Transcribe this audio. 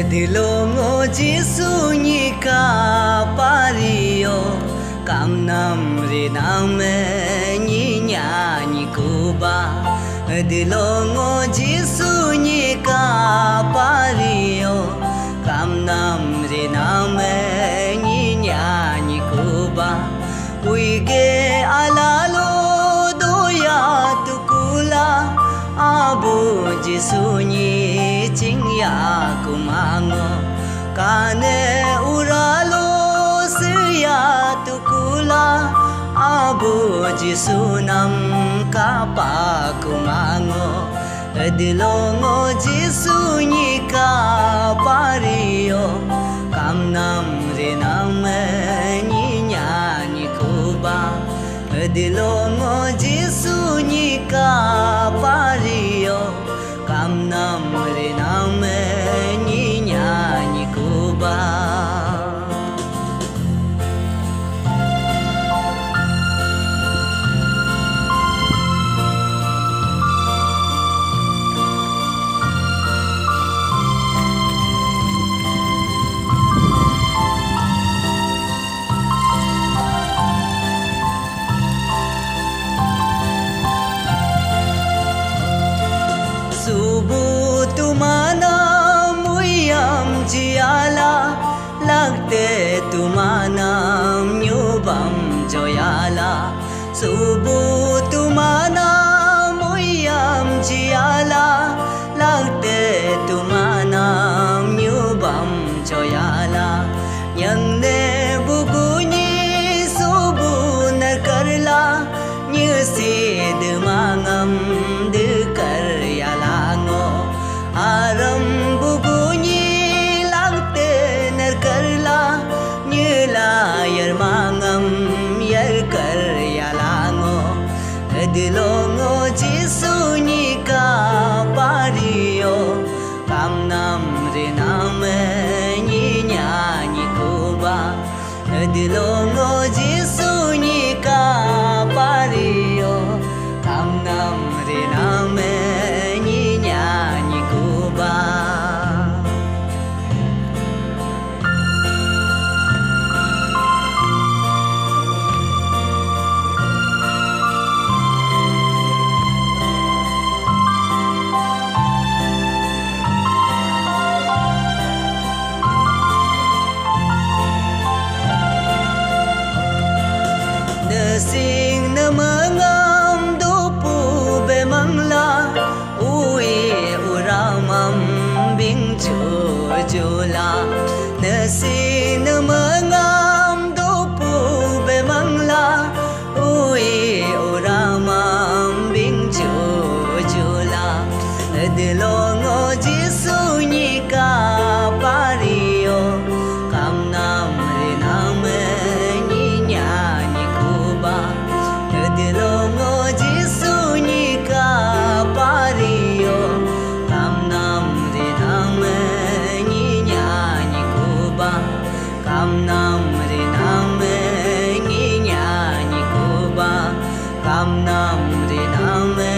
Dilongo Jisu Nika Pario Kamnam Riname Ninya Nikuba Dilongo Jisu Nika Pario Kamnam Riname Ninya Nikuba Uige Alalo Doya Tukula Abu Jisu Ni Chingya Kumango Kane Uralo Siya Tukula Abu Jisu Nam Kapa Kumango Dilongo Jisu Nika Pario Kamnam Riname Ninya Nikuba Dilongo Jisu Nika Pario Kamnam Riname Ninya Nikuba Subu tumana muyam jiala Lagte tumana nyubam joyala Subu tumana muyam jiala Lagte tumana nyubam joyala Nyangne buguni subu narkarla Nyusid mangam dekar Aram bugunyi lagte narkarla Nyela yar mangam yar kar yalango Dilongo Jisu Nika Pario Kamnam Riname Ninya Nikuba Dilongo Jisu Nika Pario Kamnam Riname Sing na mangam dupu be mangla Ui uramam bing jula Na sing na mangam dupu be mangla Ui uramam bing jula Dilongo Jisu Nika Pario Kamnam Riname Dilongo Jisu Nika Pario Kamnam Riname Ninya Nikuba Kamnam Riname Ninya Nikuba Kamnam Riname